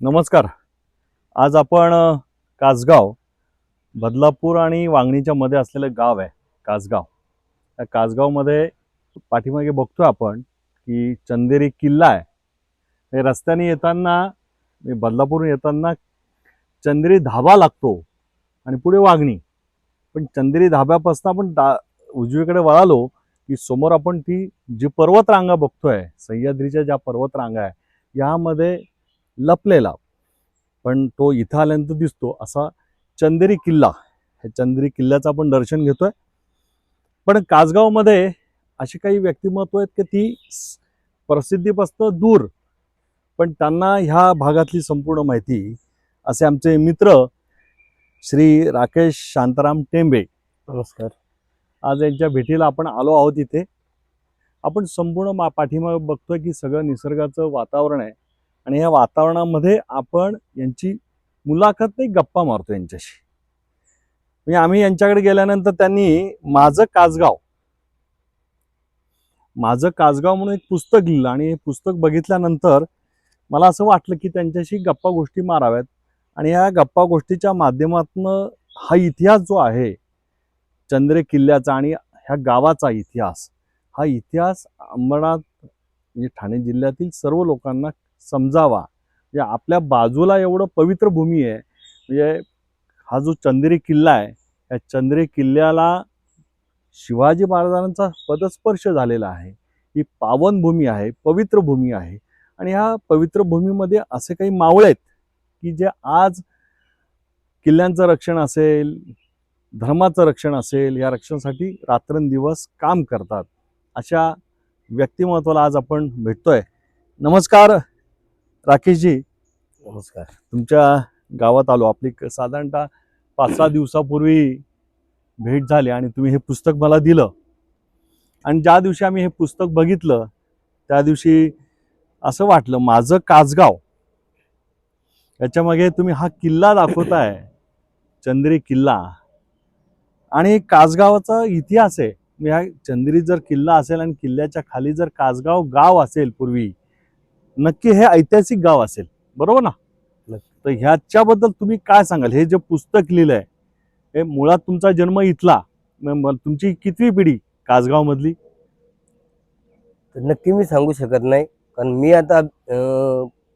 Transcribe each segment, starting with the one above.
नमस्कार. आज आपण कासगाव, बदलापूर आणि वांगणीच्या मध्ये असलेलं गाव आहे कासगाव. त्या कासगावमध्ये पाठीमागे बघतोय आपण की चंदेरी किल्ला आहे. हे रस्त्याने येताना बदलापूर येताना चंदेरी धाबा लागतो आणि पुढे वांगणी. पण चंदेरी धाब्यापासून आपण उजवीकडे वळालो की समोर आपण ती जी पर्वतरांगा बघतोय, सह्याद्रीच्या ज्या पर्वतरांगा आहे यामध्ये लपलेला, पण तो इथं आल्यानंतर दिसतो असा चंदेरी किल्ला. ह्या चंदेरी किल्ल्याचं आपण दर्शन घेतोय. पण कासगावमध्ये अशी काही व्यक्तिमत्व आहेत की ती प्रसिद्धीपासून दूर, पण त्यांना ह्या भागातली संपूर्ण माहिती. असे आमचे मित्र श्री राकेश शांताराम टेंबे. नमस्कार. आज यांच्या भेटीला आपण आलो आहोत. इथे आपण संपूर्ण पाठीमागे बघतोय की सगळं निसर्गाचं वातावरण आहे आणि या वातावरणामध्ये आपण यांची मुलाखत नाही, गप्पा मारतो यांच्याशी. म्हणजे आम्ही यांच्याकडे गेल्यानंतर त्यांनी माझं कासगाव म्हणून एक पुस्तक लिहिलं आणि हे पुस्तक बघितल्यानंतर मला असं वाटलं की त्यांच्याशी गप्पा गोष्टी माराव्यात. आणि या गप्पा गोष्टीच्या माध्यमातून हा इतिहास जो आहे चंदेरी किल्ल्याचा आणि ह्या गावाचा इतिहास, हा इतिहास अंबरनाथ म्हणजे ठाणे जिल्ह्यातील सर्व लोकांना समजावा. म्हणजे आपल्या बाजूला एवढं पवित्र भूमी आहे. म्हणजे हा जो चंदेरी किल्ला आहे, या चंदेरी किल्ल्याला शिवाजी महाराजांचा पदस्पर्श झालेला आहे. ही पावन भूमी आहे, पवित्र भूमी आहे. आणि ह्या पवित्र भूमीमध्ये असे काही मावळे आहेत की जे आज किल्ल्यांचं रक्षण असेल, धर्माचं रक्षण असेल, या रक्षणासाठी रात्रंदिवस काम करतात. अशा व्यक्तिमत्वाला आज आपण भेटतोय. नमस्कार राकेशजी. नमस्कार. तुमच्या गावात आलो. आपली साधारणतः 5-6 दिवसापूर्वी भेट झाली आणि तुम्ही हे पुस्तक मला दिलं. आणि ज्या दिवशी आम्ही हे पुस्तक बघितलं त्या दिवशी असं वाटलं माझं कासगाव, याच्यामागे तुम्ही हा किल्ला दाखवताय, चंदेरी किल्ला. आणि कासगावाचा इतिहास आहे. ह्या चंदेरी जर किल्ला असेल आणि किल्ल्याच्या खाली जर कासगाव गाव असेल पूर्वी, नक्की हे ऐतिहासिक गाव असेल, बरोबर ना? तर ह्याच्याबद्दल तुम्ही काय सांगाल? हे जे पुस्तक लिहिलंय हे मुळात तुमचा जन्म इथला, तुमची कितवी पिढी कासगाव मधली? तर नक्की मी सांगू शकत नाही, कारण मी आता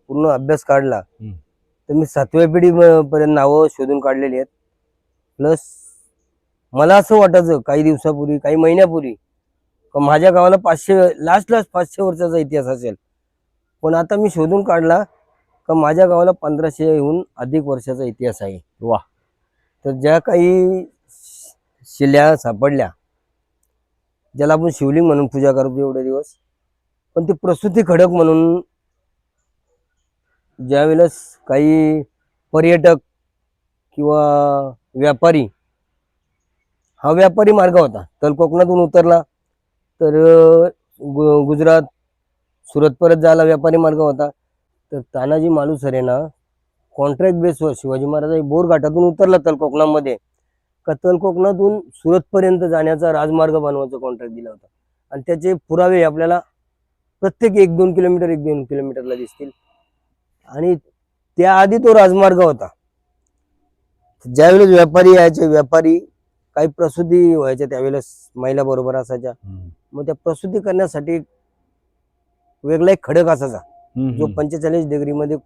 पूर्ण अभ्यास काढला तर मी 7व्या पिढी पर्यंत नावं शोधून काढलेली आहेत. प्लस मला असं वाटायचं काही दिवसापूर्वी, काही महिन्यापूर्वी, का माझ्या गावाला 500 लास्ट 500 वर्षाचा इतिहास असेल. पण आता मी शोधून काढला का माझ्या गावाला 1500हून अधिक वर्षाचा इतिहास आहे. वा. तर ज्या काही शिल्या सापडल्या, ज्याला आपण शिवलिंग म्हणून पूजा करतो एवढे दिवस, पण ती प्रसूती खडक म्हणून ज्यावेळेस काही पर्यटक किंवा व्यापारी, हा व्यापारी मार्ग होता, तर कोकणातून उतरला तर गुजरात सुरत परत जायला व्यापारी मार्ग होता. तर तानाजी मालुसरेंना कॉन्ट्रॅक्ट बेसवर शिवाजी महाराज बोरघाटातून उतरला तलकोकणामध्ये, का तलकोकणातून सुरतपर्यंत जाण्याचा राजमार्ग बनवायचा कॉन्ट्रॅक्ट दिला होता. आणि त्याचे पुरावे आपल्याला प्रत्येक 1-2 किलोमीटरला दिसतील. आणि त्याआधी तो राजमार्ग होता. ज्यावेळेस व्यापारी यायचे, व्यापारी काही प्रसूती व्हायच्या त्यावेळेस महिला बरोबर असायच्या, मग त्या प्रसूती करण्यासाठी वेगळा एक खडक असायचा जो 45 डिग्रीमध्ये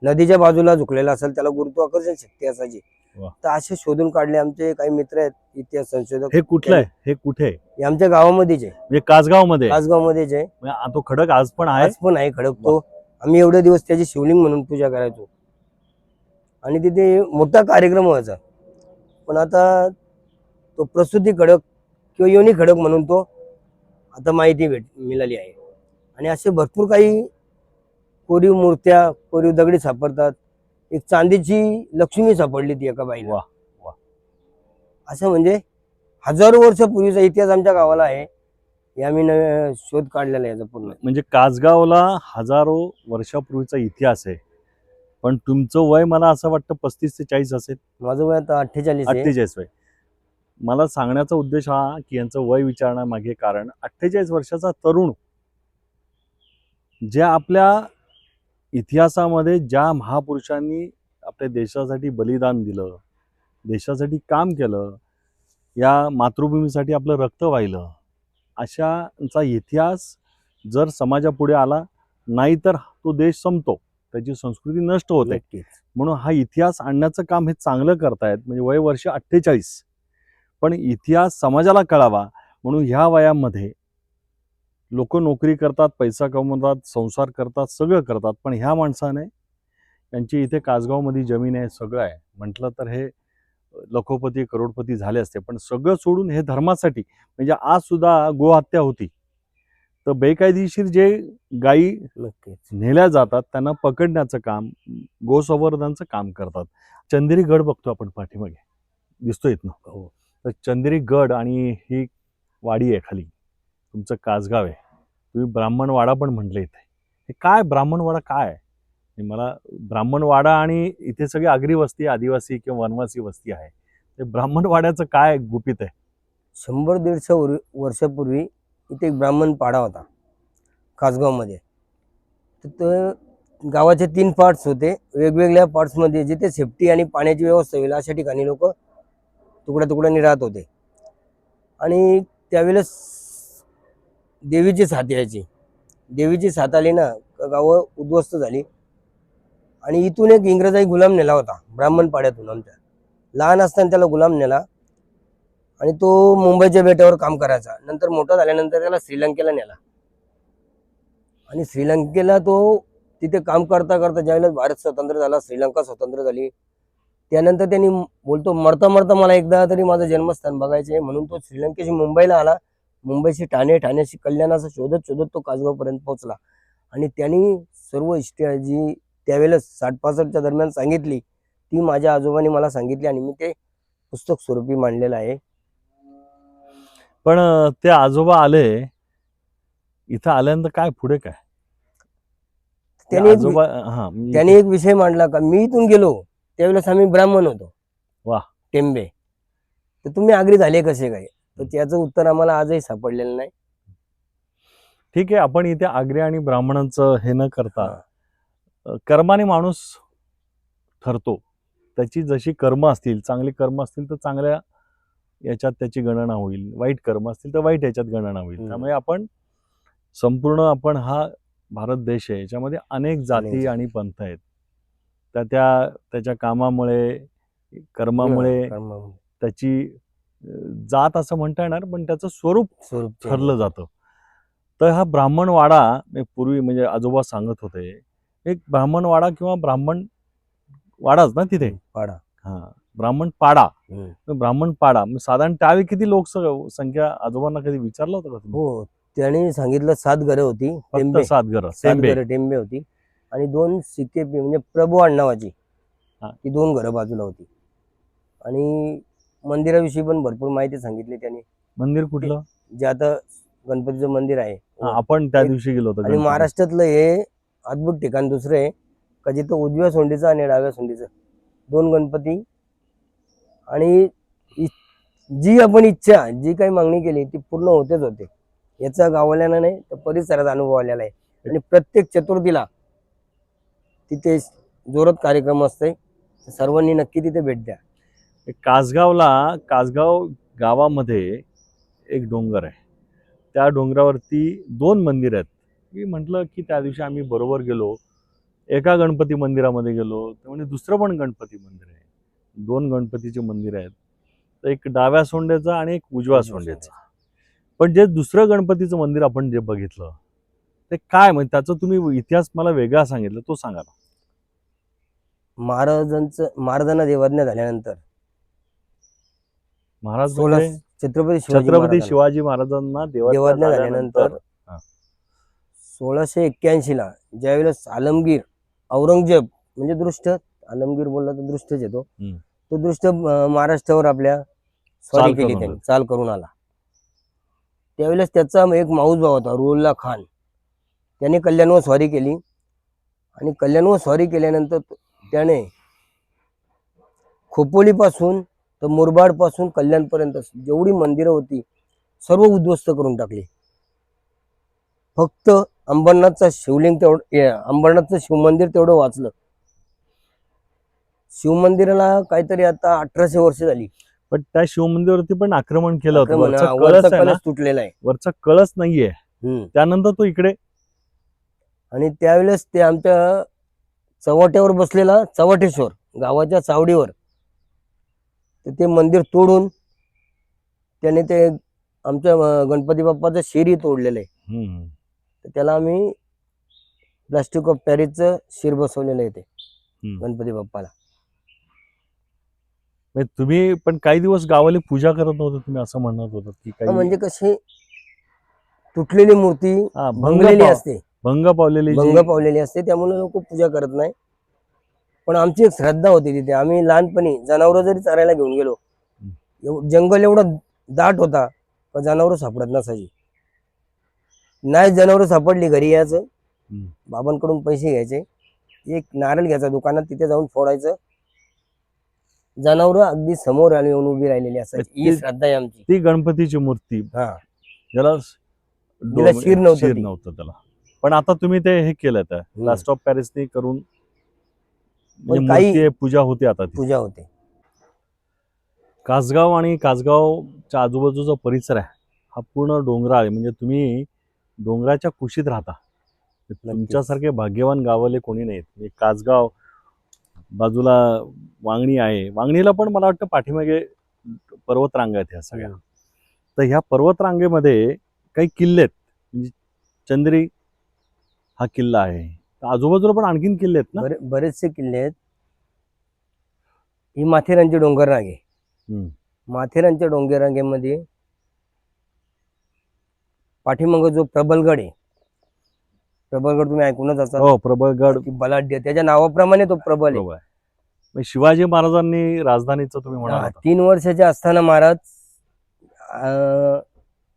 नदीच्या बाजूला झुकलेला असेल, त्याला गुरुत्वाकर्षण शक्ती असायची. तर असे शोधून काढले आमचे काही मित्र आहेत इतिहास संशोधक. हे कुठलं आहे? हे कुठे आहे? हे आमच्या गावामध्येच आहे, म्हणजे कासगावमध्येच आहे. तो खडक आज पण आहे? आज पण आहे खडक. तो आम्ही एवढे दिवस त्याची शिवलिंग म्हणून पूजा करायचो आणि तिथे मोठा कार्यक्रम व्हायचा. पण आता तो प्रसूती खडक किंवा योनी खडक म्हणून तो आता माहिती मिळाली आहे. आणि असे भरपूर काही कोरीव मूर्त्या, कोरीव दगडी सापडतात. एक चांदीची लक्ष्मी सापडली ती एका बाईला. असं म्हणजे हजारो वर्षापूर्वीचा इतिहास आमच्या गावाला आहे. हे आम्ही शोध काढलेला आहे याचा पूर्ण. म्हणजे कासगावला हजारो वर्षापूर्वीचा इतिहास आहे. पण तुमचं वय मला असं वाटतं 35 ते 40 असेल. माझं वय आता 48 आहे. 48 वय. मला सांगण्याचा उद्देश हा की यांचं वय विचारण्यामागे कारण 48 वर्षाचा तरुण जे आपल्या इतिहासामध्ये ज्या महापुरुषांनी आपल्या देशासाठी बलिदान दिलं, देशासाठी काम केलं, या मातृभूमीसाठी आपलं रक्त वाहिलं, अशांचा इतिहास जर समाजापुढे आला नाही तर तो देश संपतो, त्याची संस्कृती नष्ट होते. नक्कीच. म्हणून हा इतिहास आणण्याचं काम हे चांगलं करतायत. म्हणजे वय वर्ष 48, पण इतिहास समाजाला कळावा म्हणून ह्या वयामध्ये लोक नोकरी करतात, पैसा कमवतात, संसार करतात, सगळं करतात. पण ह्या माणसाने त्यांची इथे कासगावमध्ये जमीन आहे, सगळं आहे, म्हटलं तर हे लखोपती करोडपती झाले असते. पण सगळं सोडून हे धर्मासाठी, म्हणजे आज सुद्धा गोहत्या होती तर बेकायदेशीर जे गायी नक्कीच. नेल्या जातात त्यांना पकडण्याचं काम, गोसंवर्धनचं काम करतात. चंदेरी गड बघतो आपण पाठीमागे, दिसतो इथनं. हो. तर चंदेरी गड आणि ही वाडी आहे खाली, तुमचं कासगाव आहे. तुम्ही ब्राह्मणवाडा पण म्हटलं इथे. हे काय ब्राह्मणवाडा काय आहे? हे मला ब्राह्मणवाडा आणि इथे सगळी आगरी वस्ती, आदिवासी किंवा वनवासी वस्ती आहे. ते ब्राह्मणवाड्याचं काय गुपित आहे? 100-150 वर्षापूर्वी इथे एक ब्राह्मण पाडा होता कासगावमध्ये. तर गावाचे 3 पार्ट्स होते. वेगवेगळ्या पार्ट्समध्ये जिथे सेफ्टी आणि पाण्याची व्यवस्था होईल अशा ठिकाणी लोक तुकड्या तुकड्यांनी राहत होते. आणि त्यावेळेस देवीची साथ यायची. देवीची साथ आली ना, गावं उद्ध्वस्त झाली. आणि इथून एक इंग्रजाई गुलाम नेला होता ब्राह्मण पाड्यातून आमच्या. लहान असताना त्याला गुलाम नेला आणि तो मुंबईच्या बेटावर काम करायचा. नंतर मोठा झाल्यानंतर त्याला श्रीलंकेला नेला आणि श्रीलंकेला तो तिथे काम करता करता ज्यावेळेस भारत स्वतंत्र झाला, श्रीलंका स्वतंत्र झाली, त्यानंतर त्यांनी बोलतो मरता मरता मला एकदा तरी माझं जन्मस्थान बघायचे, म्हणून तो श्रीलंकेशी मुंबईला आला. मुंबईशी ठाणे, ठाण्याशी कल्याण असं शोधत शोधत तो कासगावपर्यंत पोहोचला. आणि त्यांनी सर्व हिस्ट्री जी त्यावेळेस 60-65च्या दरम्यान सांगितली ती माझ्या आजोबांनी मला सांगितली आणि मी ते पुस्तक स्वरूपी मांडलेलं आहे. पण ते आजोबा आले इथं, आल्यानंतर काय पुढे काय? ते त्यांनी आजोबा त्यांनी एक विषय मांडला का मी इथून गेलो त्यावेळेस आम्ही ब्राह्मण होतो. वाह. टेंबे. तर तुम्ही आगरी झाले कसे काय? तर त्याचं उत्तर आम्हाला आजही सापडलेलं नाही. ठीक आहे, आपण इथे आगरी आणि ब्राह्मणांचं हे न करता कर्माने माणूस ठरतो. त्याची जशी कर्म असतील, चांगली कर्म असतील तर चांगल्या याच्यात त्याची गणना होईल, वाईट कर्म असतील तर वाईट याच्यात गणना होईल. त्यामुळे आपण संपूर्ण आपण हा भारत देश आहे, याच्यामध्ये अनेक जाती आणि पंथ आहेत. त्याच्या कामामुळे, कर्मामुळे त्याची जात असं म्हणता येणार, पण त्याचं स्वरूप ठरलं जातं. तर हा ब्राह्मणवाडा पूर्वी म्हणजे आजोबा सांगत होते, एक ब्राह्मणवाडा किंवा ब्राह्मण वाडाच ना तिथे, पाडा. ब्राह्मण पाडा. ब्राह्मण पाडा साधारण त्यावेळी किती लोकसंख्या आजोबांना कधी विचारलं होतं का तुम्ही? हो, त्यांनी सांगितलं 7 घरं होती. फक्त 7 घरं टेंबे होती आणि 2 सिकेपी म्हणजे प्रभू आडनावाची ती 2 घरं बाजूला होती. आणि मंदिराविषयी पण भरपूर माहिती सांगितली त्यांनी. मंदिर कुठलं? जे आता गणपतीचं मंदिर आहे, आपण त्या दिवशी गेलो होतो. आणि महाराष्ट्रातलं हे अद्भुत ठिकाण दुसरं आहे का जिथं उजव्या सोंडीचं आणि डाव्या सोंडीचं 2 गणपती. आणि जी आपण इच्छा, जी काही मागणी केली ती पूर्ण होतेच होते. याचा गाववाल्यांना नाही तर परिसरात अनुभव आलेला आहे. आणि प्रत्येक चतुर्थीला तिथे जोरात कार्यक्रम असते. सर्वांनी नक्की तिथे भेट द्या. कासगाव गावामध्ये एक डोंगर आहे, त्या डोंगरावरती 2 मंदिर आहेत. मी म्हटलं की त्या दिवशी आम्ही बरोबर गेलो, एका गणपती मंदिरामध्ये गेलो तर म्हणजे दुसरं पण गणपती मंदिर आहे. 2 गणपतीचे मंदिर आहेत, तर एक डाव्या सोंड्याचं आणि एक उजव्या सोंड्याचं. पण जे दुसरं गणपतीचं मंदिर आपण जे बघितलं ते काय, म्हणजे त्याचा तुम्ही इतिहास मला वेगळा सांगितलं, तो सांगा ना. महाराजांना देवाज्ञा झाल्यानंतर महाराज छत्रपती शिवाजी महाराजांना देवाज्ञा झाल्यानंतर 1681 ला ज्यावेळेस आलमगीर औरंगजेब म्हणजे दृष्ट, आलमगीर बोलला तर दृष्टच येतो, तो दृष्ट महाराष्ट्रावर आपल्या स्वारी केली, त्यांनी चाल करून आला. त्यावेळेस त्याचा एक माऊस भाव होता रुहुल्ला खान, त्याने कल्याणवर स्वारी केली. आणि कल्याणवर स्वारी केल्यानंतर त्याने खोपोलीपासून तर मुरबाडपासून कल्याणपर्यंत जेवढी मंदिरं होती सर्व उद्ध्वस्त करून टाकली. फक्त अंबरनाथचा शिवलिंग तेवढं अंबरनाथचं शिवमंदिर तेवढं वाचलं. शिवमंदिराला काहीतरी आता 1800 वर्ष झाली. पण त्या शिवमंदिरावरती पण आक्रमण केलं होतं. आक्रमण, वरचा हा, कळस वरचा आहे ना, कलश तुटलेला आहे. वरचा कळस नाहीये. त्यानंतर तो इकडे, आणि त्यावेळेस ते आमच्या चव्हाट्यावर बसलेला चव्हाटेश्वर गावाच्या चावडीवर, तर ते मंदिर तोडून त्याने ते आमच्या गणपती बाप्पाचं शिरही तोडलेलं आहे. तर त्याला आम्ही प्लास्टिक ऑफ पॅरिसचं शिर बसवलेलं आहे ते गणपती बाप्पाला. म्हणजे तुम्ही पण काही दिवस गावाला पूजा करत नव्हते, तुम्ही असं म्हणत होतात की हा, काही म्हणजे कशी तुटलेली मूर्ती हा, भंगलेली असते, भंग पावलेली भंग पावलेली असते, त्यामुळे लोक पूजा करत नाही. पण आमची एक श्रद्धा होती तिथे. आम्ही लहानपणी जनावर जरी चरायला घेऊन गेलो, जंगल एवढं दाट होता पण जनावर सापडत नसायची. नाही जनावर सापडली, घरी यायचं, बाबांकडून पैसे घ्यायचे, एक नारळ घ्यायचा दुकानात, तिथे जाऊन फोडायचं, जनावर अगदी समोर आली येऊन उभी राहिलेली असायची. ही श्रद्धा आहे आमची. ती गणपतीची मूर्ती, हा, ज्याला तिला शिर नव्हतं, नव्हतं त्याला. पण आता तुम्ही ते हे केलं, त्या प्लास्टर ऑफ पॅरिसने करून म्हणजे मूर्ती पूजा होते आता, पूजा होते. कासगाव आणि कासगावच्या आजूबाजूचा परिसर आहे हा पूर्ण डोंगराळ आहे. म्हणजे तुम्ही डोंगराच्या कुशीत राहता. तुमच्यासारखे भाग्यवान गावाले कोणी नाहीत. कासगाव बाजूला वांगणी आहे, वांगणीला पण मला वाटतं पाठीमागे पर्वतरांगा आहेत ह्या सगळ्या. तर ह्या पर्वतरांगेमध्ये काही किल्ले आहेत. म्हणजे चंद्री हा किल्ला आहे, आजूबाजूला पण आणखीन किल्ले आहेत ना, बरेचसे किल्ले आहेत. ही माथेरानची डोंगर रांग आहे. माथेरानच्या डोंगर रांगेमध्ये पाठीमाग जो प्रबलगड आहे, प्रबलगड तुम्ही ऐकूनच असाल. हो, प्रबलगड, बलाढ्य, त्याच्या नावाप्रमाणे तो प्रबल आहे. शिवाजी महाराजांनी राजधानीचं तुम्ही म्हणाला 3 वर्षाचे असताना महाराज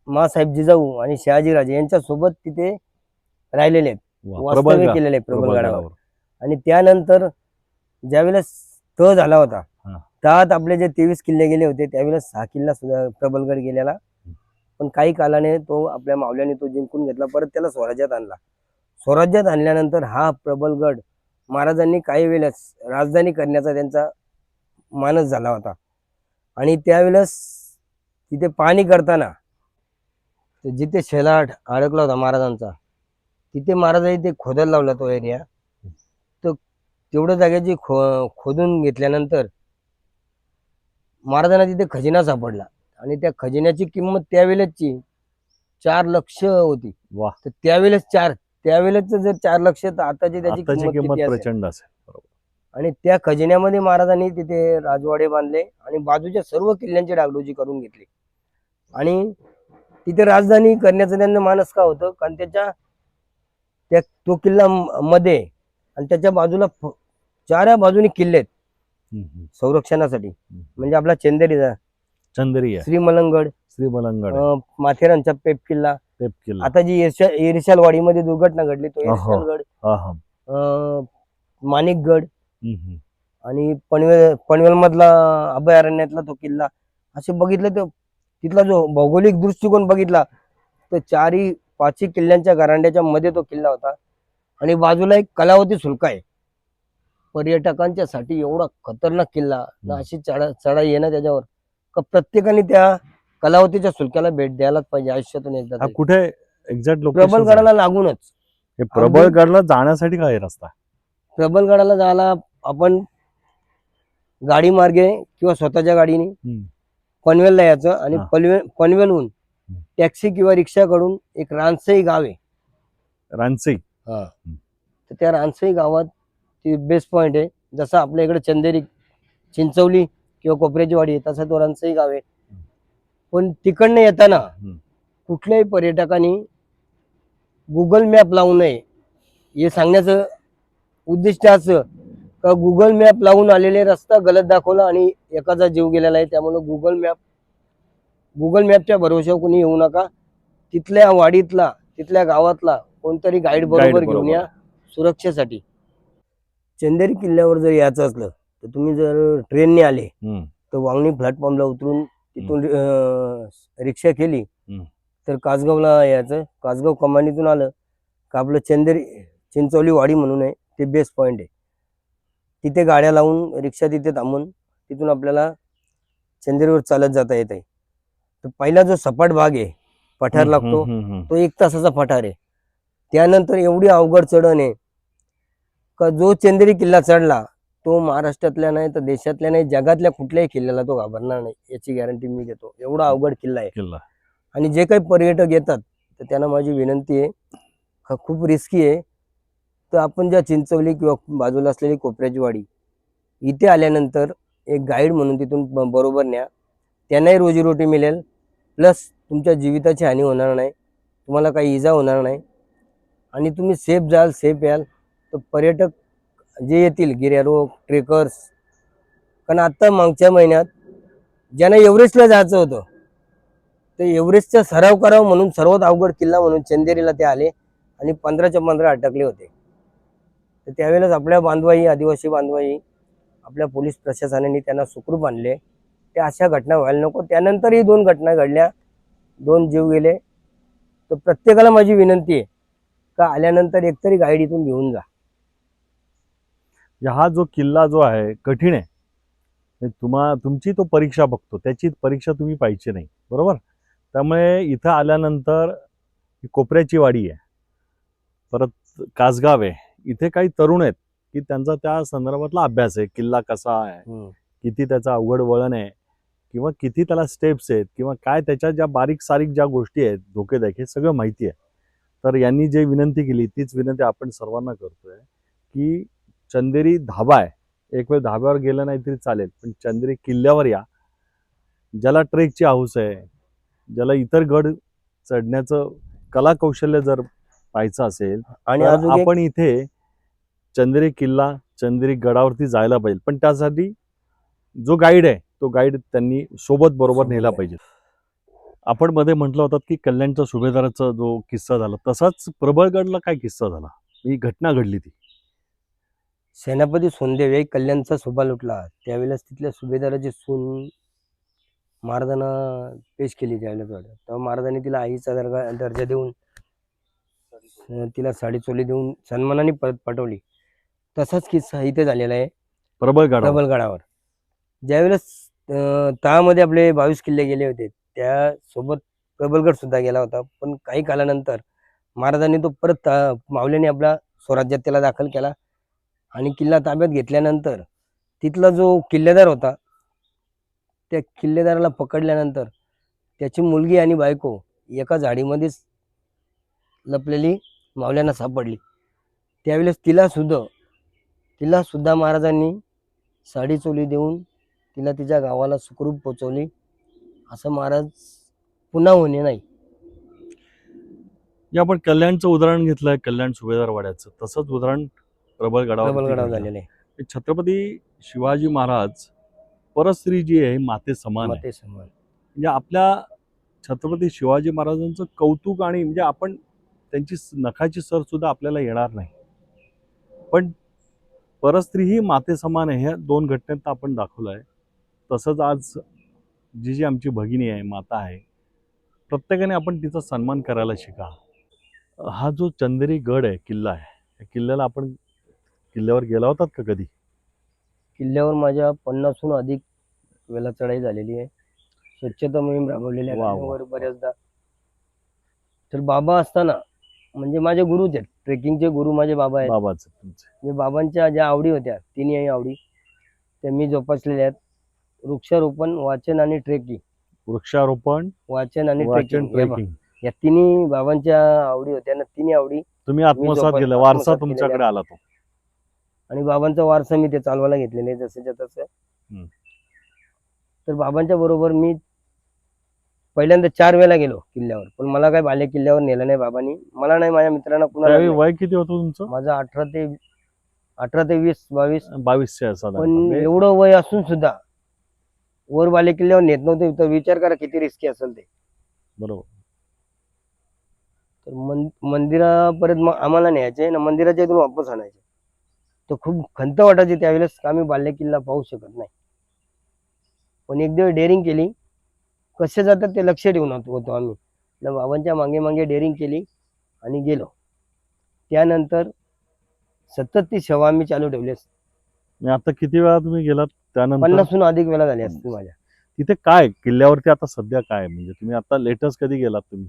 मासाहेब जिजाऊ आणि शहाजीराजे यांच्या सोबत तिथे राहिलेले आहेत, वास्तव्य केलेले आहे प्रबलगडावर. आणि त्यानंतर ज्यावेळेस तह झाला होता, त्यात आपले जे 23 किल्ले गेले होते, त्यावेळेस 6 किल्ला सुद्धा प्रबलगड गेलेला. पण काही कालाने तो आपल्या मावल्याने तो जिंकून घेतला, परत त्याला स्वराज्यात आणला. स्वराज्यात आणल्यानंतर हा प्रबलगड महाराजांनी काही वेळेस राजधानी करण्याचा त्यांचा मानस झाला होता. आणि त्यावेळेस तिथे पाणी करताना जिथे शेलाट अडकला होता महाराजांचा, तिथे महाराजांनी ते खोदायला लावला तो एरिया. तर तेवढ्या जागेची खोदून घेतल्यानंतर महाराजांना तिथे खजिना सापडला. आणि त्या खजिन्याची किंमत त्यावेळेसची 4 लक्ष होती. तर त्यावेळेस जर 4 लक्ष, तर आताची त्याची किंमत प्रचंड असेल. आणि त्या खजिन्यामध्ये महाराजांनी तिथे राजवाडे बांधले आणि बाजूच्या सर्व किल्ल्यांची डागडुजी करून घेतली. आणि तिथे राजधानी करण्याचं त्यांना मानस का होतं, कारण तो किल्ला मध्ये आणि त्याच्या बाजूला 4 बाजूनी किल्ले आहेत संरक्षणासाठी. म्हणजे आपला चंदेरी, श्रीमलंगड, माथेरानचा पेप किल्ला, आता जी एरिशालवाडीमध्ये दुर्घटना घडली तो एरिशालगड, माणिकगड, आणि पनवेल मधला अभयारण्यातला तो किल्ला. असे बघितलं तर तिथला जो भौगोलिक दृष्टिकोन बघितला तर 4-5 किल्ल्यांच्या गरांड्याच्या मध्ये तो किल्ला होता. आणि बाजूला एक कलावती सुलका आहे. पर्यटकांच्या साठी एवढा खतरनाक किल्ला ना, अशी चढाई आहे ना त्याच्यावर, का प्रत्येकाने त्या कलावतीच्या सुलक्याला भेट द्यायलाच पाहिजे आयुष्यातून एकदा. कुठे एक्झॅक्ट लोकेशन? प्रबलगडाला लागूनच. प्रबलगडला जाण्यासाठी काय रस्ता? प्रबलगडाला जायला आपण गाडी मार्गे किंवा स्वतःच्या गाडीने पनवेलला यायचं. आणि पनवेलहून टॅक्सी किंवा रिक्षा कडून एक रानसई गाव आहे, रानसई. तर त्या रानसई गावात ती बेस्ट पॉइंट आहे. जसं आपल्या इकडे चंदेरी, चिंचवली किंवा कोपऱ्याची वाडी आहे, तसं तो रानसई गाव आहे. पण तिकडनं येताना कुठल्याही पर्यटकांनी गुगल मॅप लावू नये. हे सांगण्याचं उद्दिष्ट असं का गुगल मॅप लावून आलेले रस्ता गलत दाखवला आणि एकाचा जीव गेलेला आहे. त्यामुळे गुगल मॅपच्या भरोश्यावर कोणी येऊ नका. तिथल्या वाडीतला, तिथल्या गावातला कोणतरी गाईड बरोबर घेऊन या सुरक्षेसाठी. चंदेरी किल्ल्यावर जर यायचं असलं तर तुम्ही जर ट्रेनने आले तर वांगणी प्लॅटफॉर्मला उतरून तिथून रिक्षा केली तर कासगावला यायचं. कासगाव कमानीतून आलं का आपलं चिंचोली वाडी म्हणून आहे, ते बेस्ट पॉईंट आहे. तिथे गाड्या लावून रिक्षा तिथे थांबून तिथून आपल्याला चंदेरीवर चालत जाता येत आहे. तर पहिला जो सपाट भाग आहे, पठार लागतो, तो 1 तासाचा पठार आहे. त्यानंतर एवढी अवघड चढण आहे का जो चंदेरी किल्ला चढला तो महाराष्ट्रातल्या नाही तर देशातल्या नाही, जगातल्या कुठल्याही किल्ल्याला तो घाबरणार नाही, याची गॅरंटी मी देतो. एवढा अवघड किल्ला आहे. किल्ला आणि जे काही पर्यटक येतात तर त्यांना माझी विनंती आहे का खूप रिस्की आहे, तर आपण ज्या चिंचवली किंवा बाजूला असलेली कोपऱ्याची वाडी इथे आल्यानंतर एक गाईड म्हणून तिथून बरोबर न्या. त्यांनाही रोजीरोटी मिळेल, प्लस तुमच्या जीविताची हानी होणार नाही, तुम्हाला काही इजा होणार नाही आणि तुम्ही सेफ जाल, सेफ याल. तर पर्यटक जे येतील, गिर्यारोहक, ट्रेकर्स, कारण आत्ता मागच्या महिन्यात ज्यांना एव्हरेस्टला जायचं होतं ते एव्हरेस्टचा सराव करावं म्हणून सर्वात अवघड किल्ला म्हणून चंदेरीला ते आले आणि 15च्या 15 अटकले होते. तर त्यावेळेस आपल्या बांधवाई, आदिवासी बांधवाई, आपल्या पोलीस प्रशासनाने त्यांना सुखरूप आणले. त्या अशा घटना व्हायला नको. त्यानंतरही 2 घटना घडल्या, 2 जीव गेले. तर प्रत्येकाला माझी विनंती आहे का आल्यानंतर एकतरी गाईड इथून घेऊन जा. हा जो किल्ला जो आहे कठीण आहे, तुमची तो परीक्षा बघतो, त्याची परीक्षा तुम्ही पाहिजे नाही, बरोबर. त्यामुळे इथं आल्यानंतर ही कोपऱ्याची वाडी आहे, परत कासगाव आहे, इथे काही तरुण आहेत की त्यांचा त्या संदर्भातला अभ्यास आहे, किल्ला कसा आहे, किती त्याचा अवघड वळण आहे, किंवा किती त्याला स्टेप्स आहेत, किंवा काय त्याच्या ज्या बारीक सारीक ज्या गोष्टी आहेत धोकेदायक, हे सगळं माहिती आहे. तर यांनी जे विनंती केली तीच विनंती आपण सर्वांना करतोय की चंदेरी धाबा आहे, एक वेळ धाब्यावर गेलं नाही तरी चालेल, पण चंदेरी किल्ल्यावर या. ज्याला ट्रेकची हौस आहे, ज्याला इतर गड चढण्याचं कला कौशल्य जर पाहायचं असेल आणि तर अजून एक आपण इथे चंदेरी किल्ला, चंदेरी गडावरती जायला पाहिजे. पण त्यासाठी जो गाईड आहे तो गाईड त्यांनी सोबत बरोबर नेला पाहिजे. आपण मध्ये म्हटलं होतं की कल्याणच्या सुभेदाराचा जो किस्सा झाला, तसाच प्रबळगडला काय किस्सा झाला, ही घटना घडली ती. सेनापती सोनदेव एक कल्याणचा सुभा लुटला, त्यावेळेस तिथल्या सुभेदाराची सून महाराजांना पेश केली. त्यावेळेस तेव्हा महाराजांनी तिला आईचा दर्जा देऊन तिला साडी चोली देऊन सन्मानाने परत पाठवली. तसाच किस्सा इथे झालेला आहे प्रबळगडावर. ज्यावेळेस तळामध्ये आपले 22 किल्ले गेले होते, त्यासोबत प्रबळगड सुद्धा गेला होता. पण काही कालानंतर महाराजांनी तो परत मावल्याने आपल्या स्वराज्यात त्याला दाखल केला आणि किल्ला ताब्यात घेतल्यानंतर तिथला जो किल्लेदार होता, त्या किल्लेदाराला पकडल्यानंतर त्याची मुलगी आणि बायको एका झाडीमध्येच लपलेली मावल्यांना सापडली. त्यावेळेस तिला सुद्धा महाराजांनी साडी चोली देऊन तिला तिच्या गावाला सुखरूप पोचवली. असं महाराज पुन्हा होणे नाही. जे आपण कल्याणचं उदाहरण घेतलंय, कल्याण सुभेदार वाड्याचं, तसंच उदाहरण प्रबळगडावर झालेलं आहे. छत्रपती शिवाजी महाराज परस्त्री जी आहे माते समान आहे. म्हणजे आपल्या छत्रपती शिवाजी महाराजांचं कौतुक आणि म्हणजे आपण त्यांची नखाची सर सुद्धा आपल्याला येणार नाही, पण परस्त्री ही माते समान आहे, ह्या 2 घटनेत आपण दाखवलं आहे. तसंच आज जी आमची भगिनी आहे, माता आहे, प्रत्येकाने आपण तिचा सन्मान करायला शिका. हा जो चंदेरी गड आहे, किल्ला आहे, या किल्ल्याला आपण किल्ल्यावर गेला होतात का कधी? किल्ल्यावर माझ्या 50हून अधिक वेळा चढाई झालेली आहे. स्वच्छता मोहीम राबवलेली आहे बऱ्याचदा. तर बाबा असताना म्हणजे माझे गुरुच आहेत, ट्रेकिंगचे गुरु माझे बाबा आहेत. बाबाचं तुमचे बाबांच्या ज्या आवडी होत्या, तिन्ही आवडी त्या मी जोपासलेल्या आहेत. वृक्षारोपण, वाचन आणि ट्रेकिंग. वृक्षारोपण, वाचन आणि ट्रेकिंग, या तिन्ही बाबांच्या आवडी होत्या ना, तिन्ही आवडी तुम्ही आत्मसात केला, वारसा तुमच्याकडे आला तो. आणि बाबांचा वारसा मी ते चालवायला घेतलेले जसंच्या तसं. तर बाबांच्या बरोबर मी पहिल्यांदा 4 वेळा गेलो किल्ल्यावर, पण मला काय बाले किल्ल्यावर नेलं नाही बाबांनी, मला नाही, माझ्या मित्रांना कुणाला. वय किती होतं तुमचं? माझं 18 ते 20 22. पण एवढं वय असून सुद्धा वर बाले किल्ल्यावर नेत नव्हते. तर विचार करा किती रिस्की असेल ते. बरोबर. तर मंदिरापर्यंत आम्हाला न्यायचे ना, मंदिराच्या इथून वापस आणायचे. तर खूप खंत वाटायची त्यावेळेस का आम्ही बाले किल्ला पाहू शकत नाही. पण एक दिवस डेअरिंग केली, कसे जातात ते लक्ष ठेवून होतो आम्ही. बाबांच्या मागे मागे डेअरिंग केली आणि गेलो. त्यानंतर सतत ती सेवा आम्ही चालू ठेवली असती. आणि आता किती वेळा तुम्ही गेलात त्यानंतर? 50हून अधिक वेळा झाली असतील माझ्या. तिथे काय किल्ल्यावरती आता सध्या काय म्हणजे तुम्ही आता लेटेस्ट कधी गेलात तुम्ही?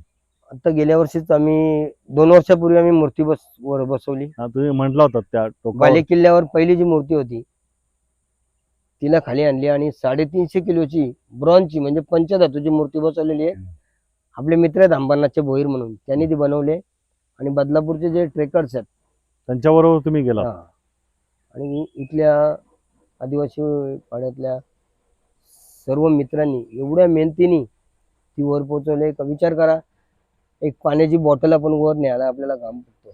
आता गेल्या वर्षीच आम्ही 2 वर्षापूर्वी आम्ही मूर्ती वर बसवली. हा, तुम्ही म्हटला होता त्या टोकावर. बाले किल्ल्यावर पहिली जी मूर्ती होती तिला खाली आणली आणि 350 किलोची ब्रॉन्झची म्हणजे पंचधातूची मूर्ती बसवलेली आहे. आपले मित्र आहेत अंबरनाथचे भोईर म्हणून, त्यांनी ती बनवले आणि बदलापूरचे जे ट्रेकर्स आहेत त्यांच्याबरोबर तुम्ही गेलात? हा, आणि इथल्या आदिवासी पाड्यातल्या सर्व मित्रांनी एवढ्या मेहनतीने ती वर पोहोचवले का विचार करा. एक पाण्याची बॉटल आपण वर न्यायला आपल्याला घाम फुटतो,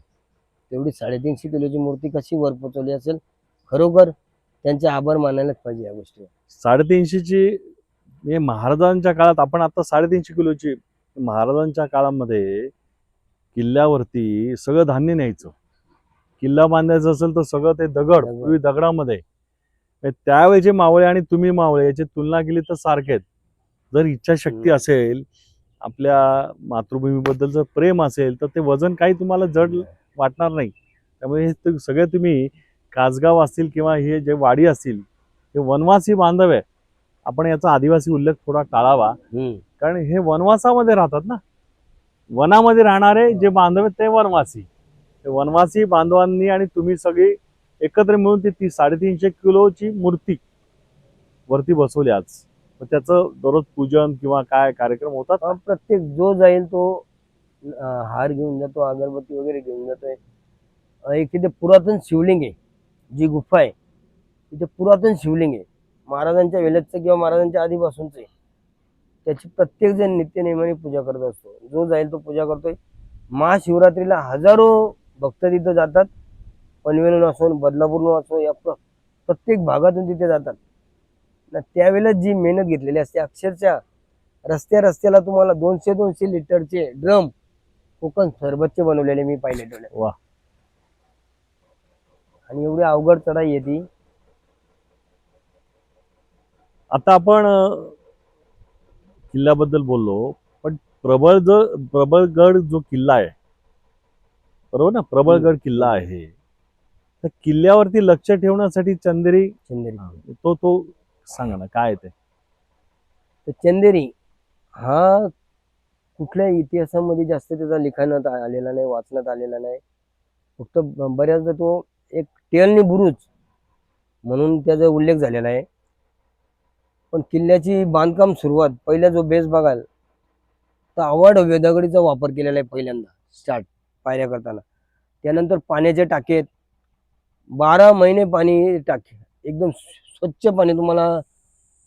तेवढी 350 किलोची मूर्ती कशी वर पोहोचवली असेल. खरोखर त्यांचे आभार मानायलाच पाहिजे या गोष्टीवर. 350ची म्हणजे महाराजांच्या काळात, आपण आता 350 किलोची, महाराजांच्या काळामध्ये किल्ल्यावरती सगळं धान्य न्यायचं. किल्ला बांधायचा असेल तर सगळं ते दगड, पूर्वी दगडामध्ये. त्यावेळेचे मावळे आणि तुम्ही मावळे याची तुलना केली तर सारखे आहेत. जर इच्छाशक्ती असेल, आपल्या मातृभूमीबद्दल जर प्रेम असेल तर ते वजन काही तुम्हाला जड वाटणार नाही. त्यामुळे हे सगळे तुम्ही कासगाव असतील किंवा हे जे वाडी असतील हे वनवासी बांधव आहे. आपण याचा आदिवासी उल्लेख थोडा टाळावा, कारण हे वनवासामध्ये राहतात ना. वनामध्ये राहणारे जे बांधव आहेत ते वनवासी. ते वनवासी बांधवांनी आणि तुम्ही सगळी एकत्र मिळून ती 350 किलोची मूर्ती वरती बसवली आज. तर त्याचं दररोज पूजन किंवा काय कार्यक्रम होतात? प्रत्येक जो जाईल तो हार घेऊन जातो, अगरबत्ती वगैरे घेऊन जातोय. एक तिथे पुरातन शिवलिंग आहे, जी गुफा आहे तिथे पुरातन शिवलिंग आहे, महाराजांच्या वेळेचं किंवा महाराजांच्या आधीपासूनच आहे. त्याची प्रत्येक जण नित्यनेमाने पूजा करत असतो. जो जाईल तो पूजा करतोय. महाशिवरात्रीला हजारो भक्त तिथं जातात. पनवेलहून असो, बदलापूरहून असो, या प्रत्येक भागातून तिथे जातात ना. त्यावेळेला जी मेहनत घेतलेली असते, अक्षरशः रस्त्याला तुम्हाला 200 लिटरचे ड्रम कोकण सरबतचे बनवलेले मी पाहिले डोळे. वा. आणि एवढी अवघड चढाई आहे ती. आता आपण किल्ल्याबद्दल बोललो, पण प्रबळगड जो किल्ला आहे, बरोबर ना, प्रबळगड किल्ला आहे, तर किल्ल्यावरती लक्ष ठेवण्यासाठी चंदेरी तो सांगा ना काय ते. तर चंदेरी हा कुठल्या इतिहासामध्ये जास्त त्याचा लिखाणात आलेला नाही, वाचण्यात आलेला नाही. फक्त बऱ्याचदा तो एक टेहळणी बुरुज म्हणून त्याचा उल्लेख झालेला आहे. पण किल्ल्याची बांधकाम सुरुवात, पहिला जो बेस बघाल तर अवाढव्य दगडीचा वापर केलेला आहे पहिल्यांदा स्टार्ट पायऱ्या करताना. त्यानंतर पाण्याचे टाके आहेत, 12 महिने पाणी टाके, एकदम स्वच्छ पाणी तुम्हाला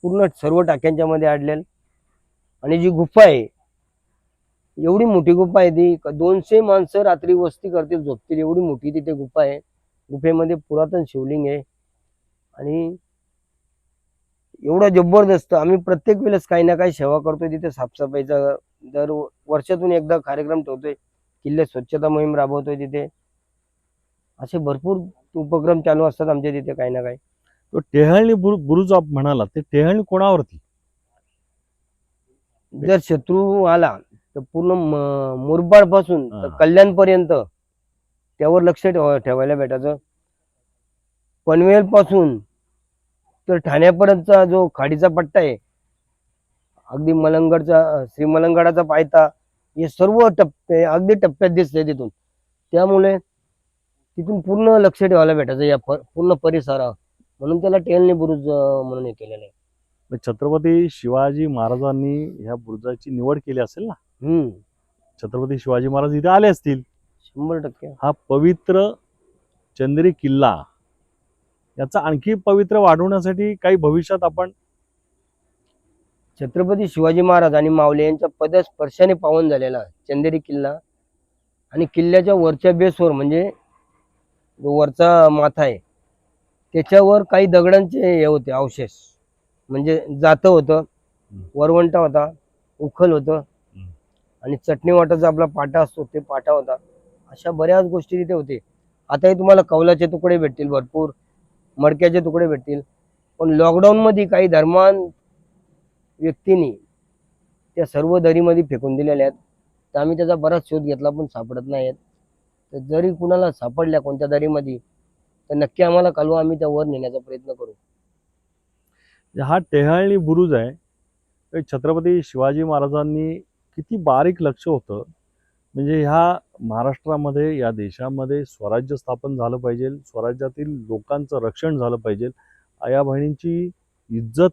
पूर्ण सर्व टाक्यांच्या मध्ये आढळेल. आणि जी गुफा आहे, एवढी मोठी गुफा आहे ती, 200 माणसं रात्री वस्ती करतील, झोपतील, एवढी मोठी तिथे गुफा आहे. गुफेमध्ये पुरातन शिवलिंग आहे आणि एवढा जबरदस्त. आम्ही प्रत्येक वेळेस काही ना काही सेवा करतोय तिथे. साफसफाईचा दर वर्षातून एकदा कार्यक्रम ठेवतोय, किल्ले स्वच्छता मोहीम राबवतोय तिथे. असे भरपूर उपक्रम चालू असतात आमच्या तिथे काही ना काही. तो टेहळणी बुरुज आप म्हणाला, ते टेहळणी कोणावरती? जर शत्रू आला तर पूर्ण मुरबाड पासून तर कल्याण पर्यंत त्यावर लक्ष ठेवायला भेटायचं. पनवेल पासून तर ठाण्यापर्यंतचा जो खाडीचा पट्टा आहे, अगदी मलंगडचा, श्री मलंगडाचा पायथा, हे सर्व टप्पे अगदी टप्प्यात दिसते तिथून. त्यामुळे तिथून पूर्ण लक्ष ठेवायला भेटायचं या पूर्ण परिसरावर, म्हणून त्याला टेहळणी बुरुज म्हणून हे केलेलं आहे. छत्रपती शिवाजी महाराजांनी ह्या बुरुजाची निवड केली असेल ना. छत्रपती शिवाजी महाराज इथे आले असतील 100%. हा पवित्र चंदेरी किल्ला याचा आणखी पवित्र वाढवण्यासाठी काही भविष्यात आपण छत्रपती शिवाजी महाराज आणि मावले यांच्या पदस्पर्शाने पावन झालेला चंदेरी किल्ला. आणि किल्ल्याच्या वरच्या बेसवर म्हणजे जो वरचा माथा आहे त्याच्यावर काही दगडांचे हे होते अवशेष, म्हणजे जातं होतं, वरवंटा होता, उखल होतं आणि चटणी वाटाचा आपला पाटा असतो ते पाटा होता. अशा बऱ्याच गोष्टी तिथे होते. आताही तुम्हाला कौलाचे तुकडे भेटतील, भरपूर मडक्याचे तुकडे भेटतील. पण लॉकडाऊन मध्ये काही धर्मान व्यक्तींनी त्या सर्व दरीमध्ये फेकून दिलेल्या आहेत. तर आम्ही त्याचा बराच शोध घेतला पण सापडत नाहीत. तर जरी कुणाला सापडल्या कोणत्या दरीमध्ये तर नक्की आम्हाला कळवा, आम्ही त्या वर नेण्याचा प्रयत्न करू. हा टेहळणी बुरुज आहे, ते छत्रपती शिवाजी महाराजांनी किती बारीक लक्ष होतं. म्हणजे ह्या महाराष्ट्रामध्ये, या देशामध्ये स्वराज्य स्थापन झालं पाहिजे, स्वराज्यातील लोकांचं रक्षण झालं पाहिजे, आया बहिणींची इज्जत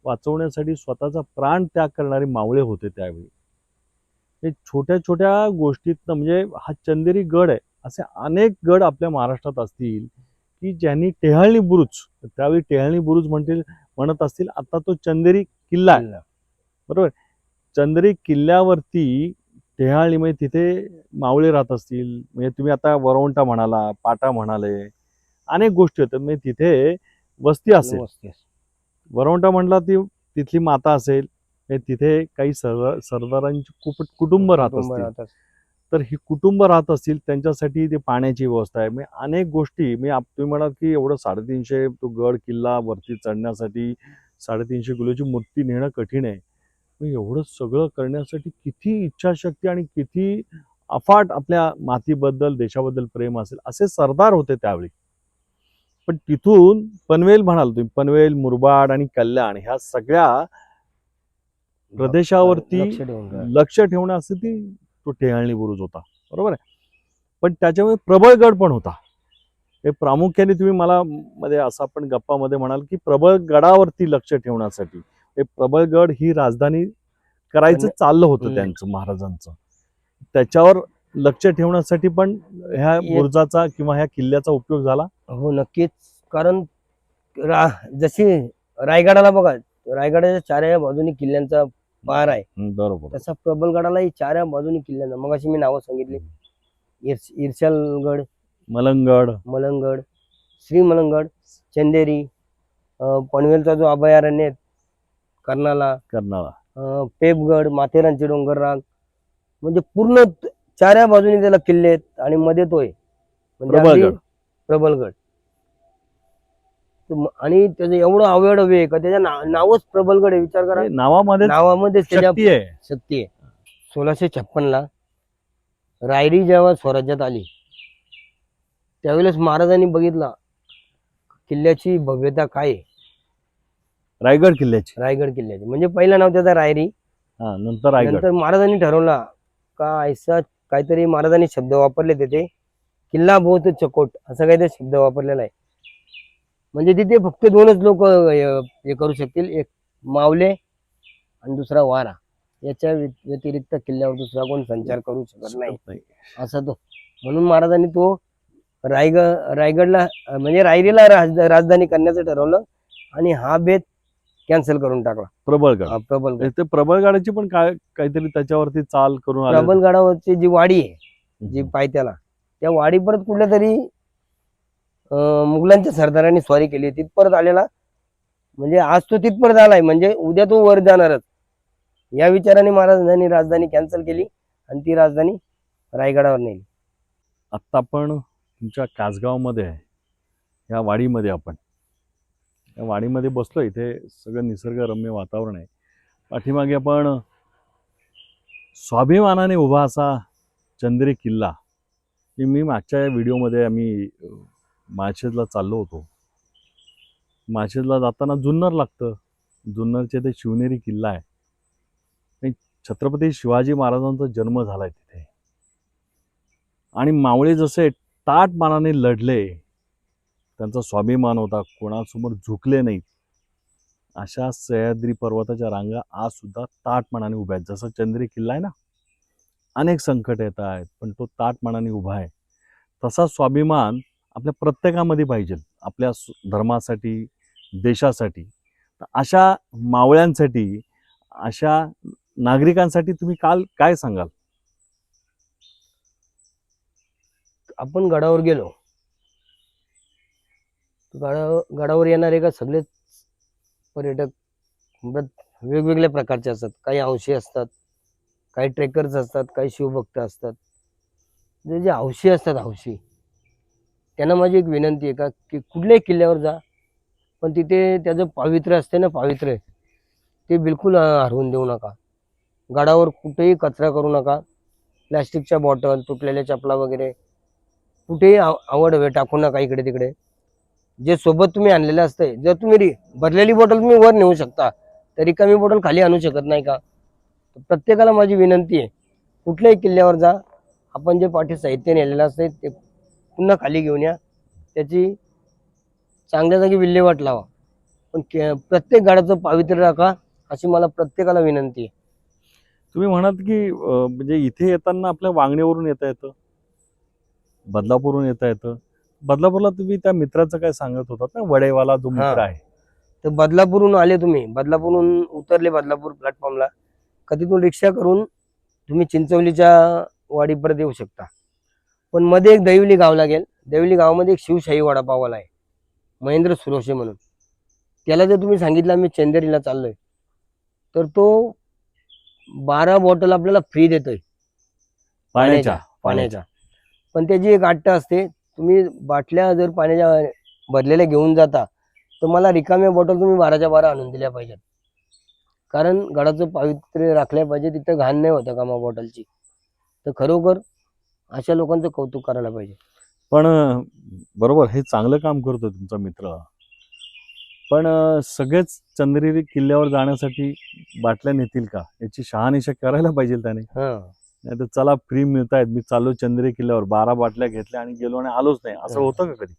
वाचवण्यासाठी स्वतःचा प्राण त्याग करणारे मावळे होते त्यावेळी. हे छोट्या छोट्या गोष्टीतनं, म्हणजे हा चंदेरी गड आहे, असे अनेक गड आपल्या महाराष्ट्रात असतील की ज्यांनी टेहळणी बुरुज, त्यावेळी टेहळणी बुरुज म्हणत असतील, आता तो चंदेरी किल्ला आहे, बरोबर. चंदेरी किल्ल्यावरती टेहळणी, म्हणजे तिथे मावळे राहत असतील. म्हणजे तुम्ही आता वरवंटा म्हणाला, पाटा म्हणाले, अनेक गोष्टी होत्या. म्हणजे तिथे वस्ती असेल. वरवंटा म्हटला ती तिथली माता असेल, तिथे काही सरदारांची कुटुंब राहत असतील. तर ही कुटुंब राहत असतील, त्यांच्यासाठी ते पाण्याची व्यवस्था आहे. म्हणजे अनेक गोष्टी. तुम्ही म्हणाल की एवढं 350 तो गड किल्ला वरती चढण्यासाठी 350 किलोची मूर्ती नेणं कठीण आहे. मग एवढं सगळं करण्यासाठी किती इच्छाशक्ती आणि किती अफाट आपल्या मातीबद्दल, देशाबद्दल प्रेम असेल, असे सरदार होते त्यावेळी. पण तिथून पनवेल म्हणाल तुम्ही, पनवेल, मुरबाड आणि कल्याण ह्या सगळ्या प्रदेशावरती लक्ष ठेवण्यासाठी तो टेहळणी बुरुज होता, बरोबर आहे. पण त्याच्यामुळे प्रबळगड पण होता. हे प्रामुख्याने तुम्ही मला मध्ये असं आपण गप्पामध्ये म्हणाल की प्रबळगडावरती लक्ष ठेवण्यासाठी, हे प्रबळगड ही राजधानी करायचं चाललं होतं त्यांचं, महाराजांचं. त्याच्यावर लक्ष ठेवण्यासाठी पण ह्या बुरुजाचा किंवा ह्या किल्ल्याचा उपयोग झाला. हो नक्कीच. कारण जशी रायगडाला बघा, रायगडाच्या चारही बाजूनी किल्ल्यांचा पार आहे, बरोबर. तसा प्रबलगडालाही चारही बाजूनी किल्ल्यांचा, मग अशी मी नावं सांगितली, इर्शालगड, मलंगड, श्री मलंगड, चंदेरी, पनवेलचा जो अभयारण्य आहे, कर्नाला, पेपगड, माथेरानचे डोंगररांग, म्हणजे पूर्ण चारही बाजूनी त्याला किल्ले आहेत आणि मध्ये तो आहे म्हणजे प्रबलगड. आणि त्याचं एवढं अवयव आहे का त्याच्या नावच प्रबलगड आहे. विचार करा, नावामध्ये शक्ती आहे. 1656 रायरी जेव्हा स्वराज्यात आली त्यावेळेस महाराजांनी बघितला किल्ल्याची भव्यता काय आहे. रायगड किल्ल्याची म्हणजे पहिलं नाव त्याचा रायरी, नंतर महाराजांनी ठरवला का ऐसा काहीतरी, महाराजांनी शब्द वापरले तिथे, किल्ला बहुत चकोट असं काहीतरी शब्द वापरलेला आहे. म्हणजे तिथे फक्त दोनच लोक हे करू शकतील, एक मावले आणि दुसरा वारा. याच्या व्यतिरिक्त किल्ल्यावर दुसरा कोण संचार करू शकत नाही असा तो. म्हणून महाराजांनी तो रायगडला म्हणजे रायरीला राजधानी करण्याचं ठरवलं आणि हा बेत कॅन्सल करून टाकला. प्रबलगड. प्रबलगडाची पण काहीतरी त्याच्यावरती चाल करून, प्रबलगडावरची जी वाडी आहे, जी पायथ्याला, त्या वाडी परत कुठल्या तरी मुघलांच्या सरदारांनी स्वारी केली, तिथपर्यंत आलेला. म्हणजे आज तो तिथपर्यंत आलाय, म्हणजे उद्या तो वर जाणारच. या विचाराने महाराजांनी राजधानी कॅन्सल केली आणि ती राजधानी रायगडावर नेली. आता आपण तुमच्या कासगावमध्ये आहे, या वाडीमध्ये आपण या वाडीमध्ये बसलो. इथे सगळं निसर्गरम्य वातावरण आहे. पाठीमागे आपण स्वाभिमानाने उभा असा चंदेरी किल्ला. मी मागच्या व्हिडिओमध्ये आम्ही माळशेजला चाललो होतो. माळशेजला जाताना जुन्नर लागतं, जुन्नरचे ते शिवनेरी किल्ला आहे. छत्रपती शिवाजी महाराजांचा जन्म झालाय तिथे आणि मावळे जसे ताठ मानाने लढले, त्यांचा स्वाभिमान होता, कोणासमोर झुकले नाहीत, अशा सह्याद्री पर्वताच्या रांगा आज सुद्धा ताठ मानाने उभ्या आहेत. जसा चंदेरी किल्ला आहे ना, अनेक संकट येत आहेत पण तो ताठ मानाने उभा आहे. तसा स्वाभिमान आपल्या प्रत्येकामध्ये पाहिजे, आपल्या धर्मासाठी, देशासाठी. अशा मावळ्यांसाठी, अशा नागरिकांसाठी तुम्ही काल काय सांगाल? आपण गडावर गेलो, गडावर येणारे का सगळेच पर्यटक वेगवेगळ्या प्रकारचे असतात. काही हौशी असतात, काही ट्रेकर्स असतात, काही शिवभक्त असतात. जे हौशी असतात, हौशी, त्यांना माझी एक विनंती आहे का की कुठल्याही किल्ल्यावर जा, पण तिथे त्याचं पावित्र्य असते ना, पावित्र्य ते बिलकुल हरवून देऊ नका. गडावर कुठेही कचरा करू नका. प्लॅस्टिकच्या बॉटल, तुटलेल्या चपला वगैरे कुठेही आवड हवे टाकू नका इकडे तिकडे. जे सोबत तुम्ही आणलेलं असतंय, जर तुम्ही भरलेली बॉटल तुम्ही वर नेऊ शकता तर रिकामी बॉटल खाली आणू शकत नाही का? प्रत्येकाला माझी विनंती आहे, कुठल्याही किल्ल्यावर जा, आपण जे पाठी साहित्य नेलेलं असते ते पुन्हा खाली घेऊन या, त्याची चांगल्या जागी विल्हेवाट लावा. पण प्रत्येक गाड्याचं पावित्र्य राखा, अशी मला प्रत्येकाला विनंती आहे. तुम्ही म्हणात की म्हणजे इथे येताना आपल्या वांगणीवरून येता येतं, बदलापूरहून येता येतं. बदलापूरला तुम्ही त्या मित्राचं काय सांगत होतात ना, वडेवाला जो मित्र आहे. तर बदलापूरहून आले तुम्ही, बदलापूरहून उतरले बदलापूर प्लॅटफॉर्मला का तिथून रिक्षा करून तुम्ही चिंचवलीच्या वाडीपर्यंत येऊ शकता. पण मध्ये एक दैवली गाव लागेल, दैवली गावामध्ये एक शिवशाही वडापाववाला आहे, महेंद्र सुरोशे म्हणून. त्याला जर तुम्ही सांगितलं मी चंदेरीला चाललोय, तर तो 12 बॉटल आपल्याला फ्री देतोय पाण्याच्या. पण त्याची एक अट्ट असते, तुम्ही बाटल्या जर पाण्याच्या भरलेल्या घेऊन जाता तर मला रिकाम्या बॉटल तुम्ही 12च्या 12 आणून दिल्या पाहिजेत. कारण गडाचं पावित्र्य राखल्या पाहिजे, तिथं घाण नाही होतं कामा बॉटलची. तर खरोखर अशा लोकांचं कौतुक करायला पाहिजे. पण बरोबर, हे चांगलं काम करतो तुमचा मित्र. पण सगळेच चंद्रेरी किल्ल्यावर जाण्यासाठी बाटल्या नेतील का, याची शहानिशा करायला पाहिजे त्याने. नाही तर चला फ्री मिळत आहेत, मी चाललो चंद्रेरी किल्ल्यावर, 12 बाटल्या घेतल्या आणि गेलो आणि आलोच नाही, असं होतं का कधी?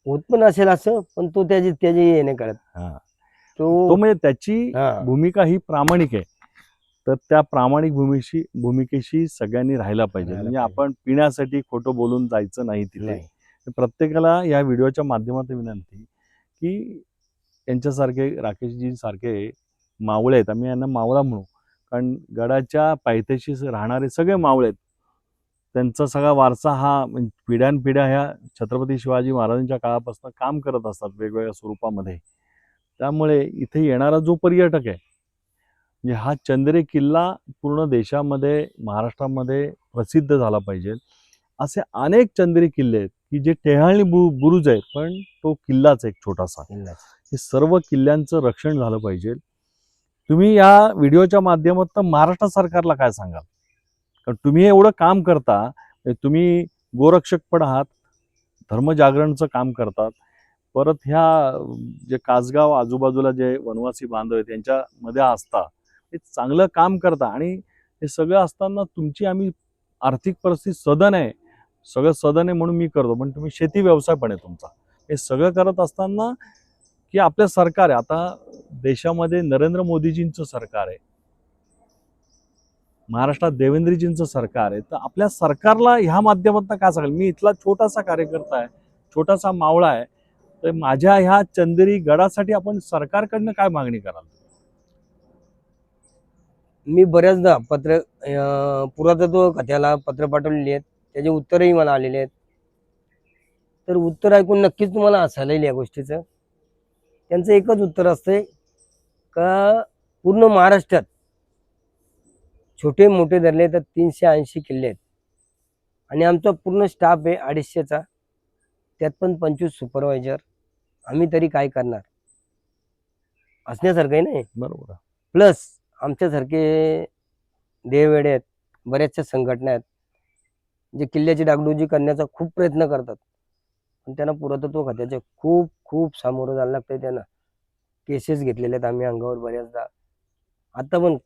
होत पण असेल असं, पण तो त्याची हे नाही करत. तो म्हणजे त्याची भूमिका ही प्रामाणिक आहे. तर त्या प्रामाणिक भूमिकेशी सगळ्यांनी राहायला पाहिजे. म्हणजे आपण पिण्यासाठी खोटं बोलून जायचं नाही तिथे. प्रत्येकाला या व्हिडिओच्या माध्यमातून विनंती की यांच्यासारखे राकेशजी सारखे मावळे आहेत, आम्ही यांना मावळा म्हणू, कारण गडाच्या पायथ्याशी राहणारे सगळे मावळे आहेत. त्यांचा सगळा वारसा हा पिढ्यानपिढ्या ह्या छत्रपती शिवाजी महाराजांच्या काळापासून काम करत असतात वेगवेगळ्या स्वरूपामध्ये. त्यामुळे इथे येणारा जो पर्यटक आहे, म्हणजे हा चंद्रे किल्ला पूर्ण देशामध्ये, महाराष्ट्रामध्ये प्रसिद्ध झाला पाहिजे. असे अनेक चंद्री किल्ले आहेत की जे टेहाळणी बुरुज आहेत, पण तो किल्लाच एक छोटासा. हे सर्व किल्ल्यांचं रक्षण झालं पाहिजे. तुम्ही या व्हिडिओच्या माध्यमातून महाराष्ट्र सरकारला काय सांगाल? कारण तुम्ही एवढं काम करता, तुम्ही गोरक्षक पण आहात, धर्मजागरणचं काम करतात, परत ह्या जे कासगाव आजूबाजूला जे वनवासी बांधव आहेत त्यांच्यामध्ये असता, हे चांगलं काम करता. आणि हे सगळं असताना तुमची आम्ही आर्थिक परिस्थिती सदन आहे, सगळं सदन आहे म्हणून मी करतो, पण तुम्ही शेती व्यवसाय पण आहे तुमचा. हे सगळं करत असताना की आपलं सरकार आहे, आता देशामध्ये नरेंद्र मोदीजींचं सरकार आहे, महाराष्ट्रात देवेंद्रजींचं सरकार आहे, तर आपल्या सरकारला ह्या माध्यमातून काय सांगाल? मी इथला छोटासा कार्यकर्ता आहे, छोटासा मावळा आहे, तर माझ्या ह्या चंदेरी गडासाठी आपण सरकारकडनं काय मागणी कराल? मी बऱ्याचदा पुरातत्व खात्याला पत्र पाठवलेली आहेत, त्याचे उत्तरही मला आलेले आहेत. तर उत्तर ऐकून नक्कीच तुम्हाला हसायला येईल या गोष्टीचं. त्यांचं एकच उत्तर असतंय का पूर्ण महाराष्ट्रात छोटे मोठे धरले तर 380 किल्ले आहेत आणि आमचा पूर्ण स्टाफ आहे 250चा, त्यात पण 25 सुपरवायझर. आम्ही तरी काय करणार, हसण्यासारखं आहे नाही. बरोबर. प्लस आमच्यासारखे देववेडे आहेत, बऱ्याचशा संघटना आहेत जे किल्ल्याची डागडुजी करण्याचा खूप प्रयत्न करतात, पण त्यांना पुरातत्व खात्याचे खूप खूप सामोरं जायला लागतंय. त्यांना केसेस घेतलेले आहेत आम्ही अंगावर बऱ्याचदा. आता पण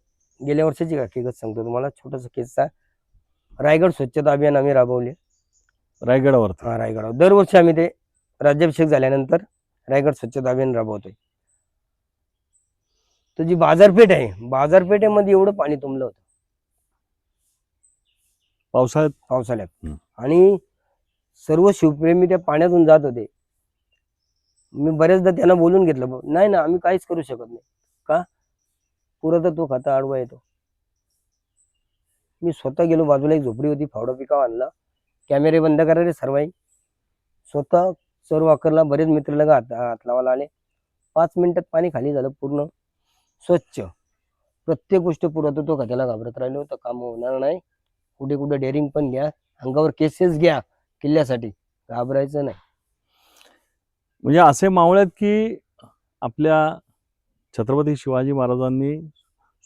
गेल्या वर्षाची हकीकत सांगतो तुम्हाला, छोटासा केसचा. रायगड स्वच्छता अभियान आम्ही राबवले रायगडावर. रायगडावर दरवर्षी आम्ही ते राज्याभिषेक झाल्यानंतर रायगड स्वच्छता अभियान राबवतोय. तर जी बाजारपेठ आहे, बाजारपेठेमध्ये एवढं पाणी तुंबलं होतं पावसाळ्यात. आणि सर्व शिवप्रेमी त्या पाण्यातून जात होते. मी बऱ्याचदा त्यांना बोलून घेतलं, नाही ना आम्ही काहीच करू शकत नाही. का? पुरातत्व खाता आडवा येतो. मी स्वतः गेलो, बाजूला एक झोपडी होती, फावडा पिकाव आणला, कॅमेरे बंद करा रे सर्वाई, स्वतः सर्व अकरला, बरेच मित्र लगा हात लावायला आले. 5 मिनिटात पाणी खाली झालं, पूर्ण स्वच्छ. प्रत्येक गोष्ट पुरातत्व खात्याला घाबरत राहिलो तर काम होणार नाही. कुठे कुठे डेअरिंग पण घ्या, अंगावर केसेस घ्या, किल्ल्यासाठी घाबरायचं नाही. म्हणजे असे मावळ्यात की आपल्या छत्रपती शिवाजी महाराजांनी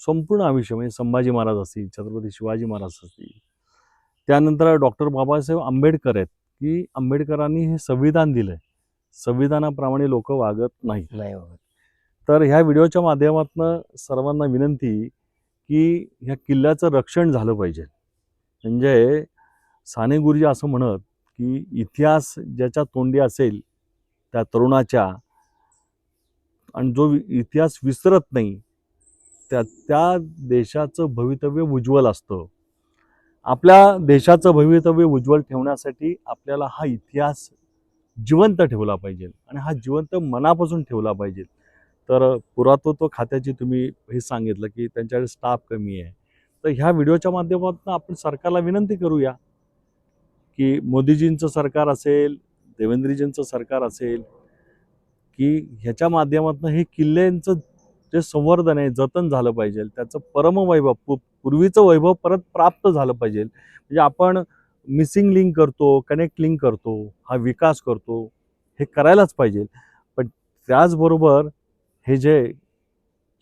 संपूर्ण आयुष्य, म्हणजे संभाजी महाराज असतील, छत्रपती शिवाजी महाराज असतील, त्यानंतर डॉक्टर बाबासाहेब आंबेडकर आहेत, की आंबेडकरांनी हे संविधान दिलंय, संविधानाप्रमाणे लोक वागत नाही. नाही बाबा. तर ह्या व्हिडिओच्या माध्यमातून सर्वांना विनंती की ह्या किल्ल्याचं रक्षण झालं पाहिजे. म्हणजे साने गुरुजी असं म्हणत की इतिहास ज्याच्या तोंडी असेल त्या तरुणाच्या, आणि जो इतिहास विसरत नाही त्या देशाचं भवितव्य उज्ज्वल असतं. आपल्या देशाचं भवितव्य उज्ज्वल ठेवण्यासाठी आपल्याला हा इतिहास जिवंत ठेवला पाहिजे आणि हा जिवंत मनापासून ठेवला पाहिजे. तर पुरातत्व खात्याची तुम्ही हे सांगितलं की त्यांच्याकडे स्टाफ कमी आहे. तर ह्या व्हिडिओच्या माध्यमातून आपण सरकारला विनंती करूया की मोदीजींचं सरकार असेल, देवेंद्रजींचं सरकार असेल, की ह्याच्या माध्यमातून हे किल्ल्यांचं जे संवर्धन आहे, जतन झालं पाहिजे. त्याचं परमवैभव, पूर्वीचं वैभव परत प्राप्त झालं पाहिजे. म्हणजे आपण मिसिंग लिंक करतो, कनेक्ट लिंक करतो, हा विकास करतो, हे करायलाच पाहिजे. पण त्याचबरोबर हे जे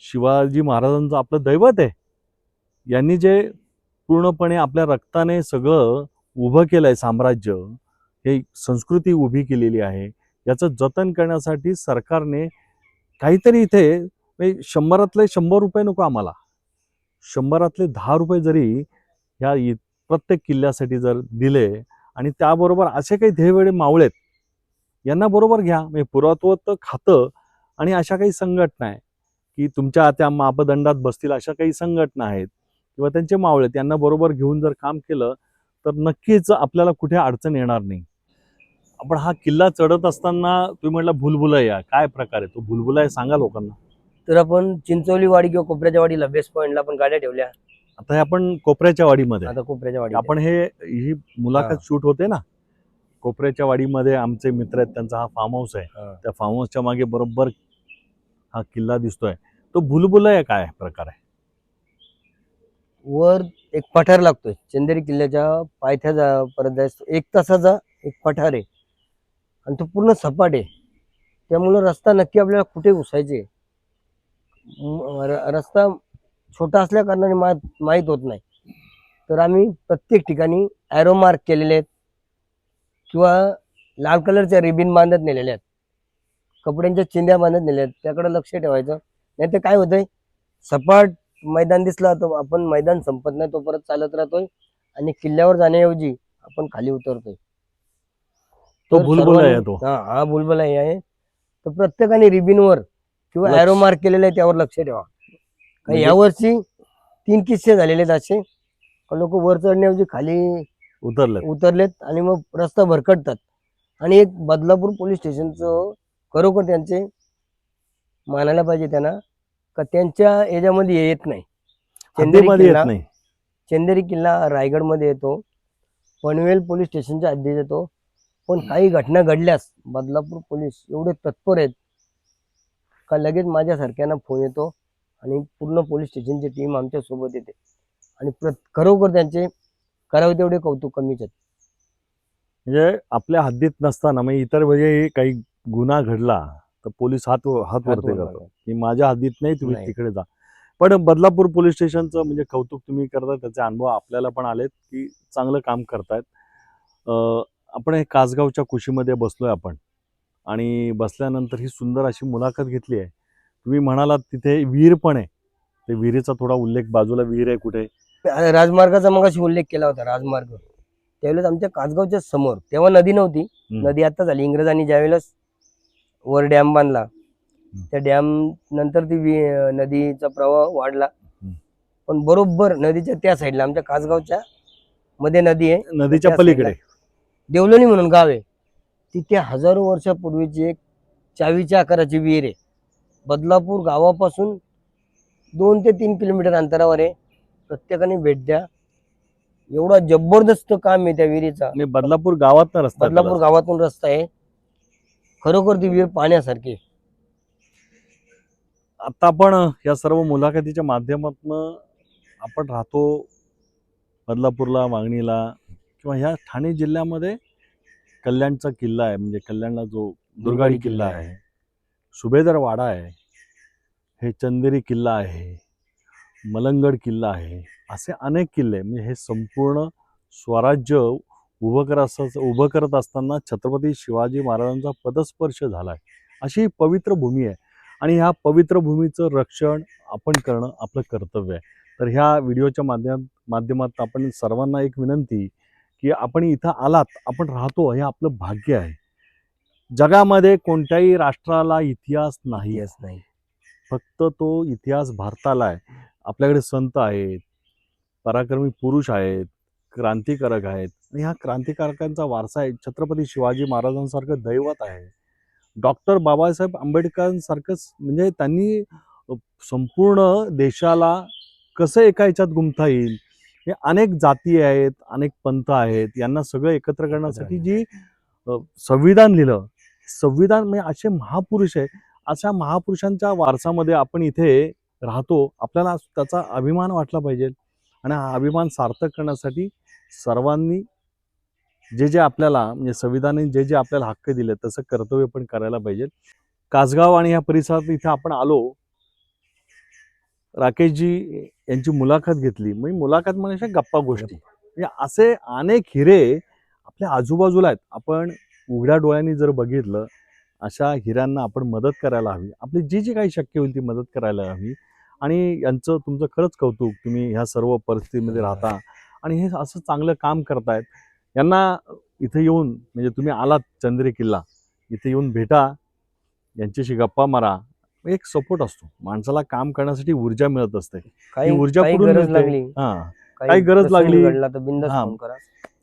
शिवाजी महाराजांचं आपलं दैवत आहे, यांनी जे पूर्णपणे आपल्या रक्ताने सगळं उभं केलंय साम्राज्य, हे संस्कृती उभी केलेली आहे, याचं जतन करण्यासाठी सरकारने काहीतरी इथे 100तले 100 रुपये नको आम्हाला, 100तले 10 रुपये जरी ह्या प्रत्येक किल्ल्यासाठी जर दिले आणि त्याबरोबर असे काही ध्येयवेळे मावळेत यांना बरोबर घ्या. म्हणजे पुरातत्व खातं आणि अशा काही संघटना आहे की तुमच्या त्या मापदंडात बसतील अशा काही संघटना आहेत किंवा त्यांचे मावळेत, यांना बरोबर घेऊन जर काम केलं तर नक्कीच आपल्याला कुठे अडचण येणार नाही. आपण हा किल्ला चढत असताना तुम्ही म्हटलं भुलभुलैया, काय प्रकार आहे तो भुलभुलैया, सांगा लोकांना. तर आपण चिंचोली वाडी किंवा कोपऱ्याच्या वाडीला बेस्ट पॉईंटला आपण गाड्या ठेवल्या. आता हे आपण कोपऱ्याच्या वाडीमध्ये, आता कोपऱ्याच्या वाडी आपण ही मुलाखत शूट होते ना कोपऱ्याच्या वाडीमध्ये, आमचे मित्र आहेत, त्यांचा हा फार्म हाऊस आहे. त्या फार्म हाऊसच्या मागे बरोबर हा किल्ला दिसतोय. तो भुलभुलैया काय प्रकार आहे? वर एक पठार लागतोय, चंदेरी किल्ल्याच्या पायथ्या परत जायचं 1 तासाचा एक पठार आहे आणि तो पूर्ण सपाट आहे. त्यामुळं रस्ता नक्की आपल्याला कुठे घुसायचे, रस्ता छोटा असल्या कारणाने माहीत होत नाही. तर आम्ही प्रत्येक ठिकाणी ॲरो मार्क केलेले आहेत किंवा लाल कलरच्या रिबिन बांधत नेलेल्या आहेत, कपड्यांच्या चिंध्या बांधत नेल्या आहेत. त्याकडे लक्ष ठेवायचं. नाही तर काय होतंय, सपाट मैदान दिसला तर आपण मैदान संपत नाही तो परत चालत राहतोय आणि किल्ल्यावर जाण्याऐवजी आपण खाली उतरतोय. तो भुलभुलैया तो. हा भुलभुलैया आहे. तर प्रत्येकाने रिबिनवर किंवा ॲरो मार्क केलेलं आहे त्यावर लक्ष ठेवा. कारण यावर्षी 3 किस्से झालेले आहेत असे, लोक वर चढण्याऐवजी खाली उतरलेत आणि मग रस्ता भरकटतात. आणि एक बदलापूर पोलीस स्टेशनचं खरोखर त्यांचे मानायला पाहिजे त्यांना, का त्यांच्या याच्यामध्ये येत नाही. चंदेरी किल्ला रायगडमध्ये येतो, पनवेल पोलीस स्टेशनच्या हद्दीत येतो. पण काही घटना घडल्यास बदलापूर पोलीस एवढे तत्पर आहेत का लगेच माझ्यासारख्यांना फोन येतो आणि पूर्ण पोलीस स्टेशनची टीम आमच्या सोबत येते आणि खरोखर त्यांचे करावे तेवढे कौतुक कमीच आहेत. म्हणजे आपल्या हद्दीत नसताना म्हणजे इतर म्हणजे काही गुन्हा घडला तर पोलीस हात वरते करतो की माझ्या हद्दीत नाही, तुम्ही तिकडे जा. पण बदलापूर पोलीस स्टेशनचं म्हणजे कौतुक तुम्ही करताय, त्याचे अनुभव आपल्याला पण आलेत की चांगलं काम करतायत. आपण हे कासगावच्या कुशीमध्ये बसलोय आपण आणि बसल्यानंतर ही सुंदर अशी मुलाखत घेतली आहे. तुम्ही म्हणालात तिथे विहीर पण आहे, ते विहिरीचा थोडा उल्लेख, बाजूला विहीर आहे कुठे, राजमार्गाचा मगाशी उल्लेख केला होता. राजमार्ग त्यावेळेस आमच्या कासगावच्या समोर, तेव्हा नदी नव्हती, नदी आता झाली. इंग्रजांनी ज्यावेळेस वर डॅम बांधला, त्या डॅम नंतर ती नदीचा प्रवाह वाढला. पण बरोबर नदीच्या त्या साईडला आमच्या कासगावच्या मध्ये नदी आहे, नदीच्या पलीकडे देवलोणी म्हणून गाव आहे. तिथे हजारो वर्षापूर्वीची एक चावीच्या आकाराची विहीर आहे. बदलापूर गावापासून 2 ते 3 किलोमीटर अंतरावर आहे. प्रत्येकाने भेट द्या. एवढा जबरदस्त काम आहे त्या विहिरीचा. बदलापूर गावातून रस्ता, बदलापूर गावातून रस्ता आहे. खरोखर ती विहीर पाहण्यासारखी. आता आपण या सर्व मुलाखतीच्या माध्यमातून आपण राहतो बदलापूरला, वांगणीला किंवा ह्या ठाणे जिल्ह्यामध्ये कल्याणचा किल्ला आहे, म्हणजे कल्याणला जो दुर्गाडी किल्ला आहे, सुभेदार वाडा आहे, हे चंदेरी किल्ला आहे, मलंगड किल्ला आहे, असे अनेक किल्ले. म्हणजे हे संपूर्ण स्वराज्य उभं करत असताना छत्रपती शिवाजी महाराजांचा पदस्पर्श झालाय. अशी ही पवित्र भूमी आहे आणि ह्या पवित्र भूमीचं रक्षण आपण करणं आपलं कर्तव्य आहे. तर ह्या व्हिडिओच्या माध्यमात आपण सर्वांना एक विनंती की आपण इथं आलात, आपण राहतो, हे आपलं भाग्य आहे. जगामध्ये कोणत्याही राष्ट्राला इतिहास नाही, इतिहास नाही. फक्त तो इतिहास भारताला आहे. आपल्याकडे संत आहेत, पराक्रमी पुरुष आहेत, क्रांतिकारक आहेत आणि ह्या क्रांतिकारकांचा वारसा आहे. छत्रपती शिवाजी महाराजांसारखं दैवत आहे. डॉक्टर बाबासाहेब आंबेडकरांसारखंच, म्हणजे त्यांनी संपूर्ण देशाला कसं एका ह्याच्यात गुंफता येईल, हे अनेक जाती आहेत, अनेक पंथ आहेत, यांना सगळं एकत्र करण्यासाठी जी संविधान लिहिलं, संविधान म्हणजे असे महापुरुष आहे. अशा महापुरुषांच्या वारसामध्ये आपण इथे राहतो. आपल्याला त्याचा अभिमान वाटला पाहिजे आणि हा अभिमान सार्थक करण्यासाठी सर्वांनी जे आपल्याला, म्हणजे संविधानाने जे आपल्याला हक्क दिले तसं कर्तव्य पण करायला पाहिजे. कासगाव आणि या परिसरात इथे आपण आलो, राकेशजी यांची मुलाखत घेतली. म्हणजे मुलाखत म्हणजे गप्पा गोष्टी, म्हणजे असे अनेक हिरे आपल्या आजूबाजूला आहेत. आपण उघड्या डोळ्यांनी जर बघितलं, अशा हिऱ्यांना आपण मदत करायला हवी. आपली जी काही शक्य होईल ती मदत करायला हवी. आणि यांचं तुमचं खरंच कौतुक, तुम्ही ह्या सर्व परिस्थितीमध्ये राहता आणि हे असं चांगलं काम करतायत. यांना इथे येऊन, म्हणजे तुम्ही आलात चंद्री किल्ला, इथे येऊन भेटा, यांच्याशी गप्पा मारा. एक सपोर्ट असतो माणसाला, काम करण्यासाठी ऊर्जा मिळत असते. ही ऊर्जा काही कुठून गरज मिळते? लागली, काही गरज प्रसंग लागली, घडला तर बिनधास्त हा, फोन करा.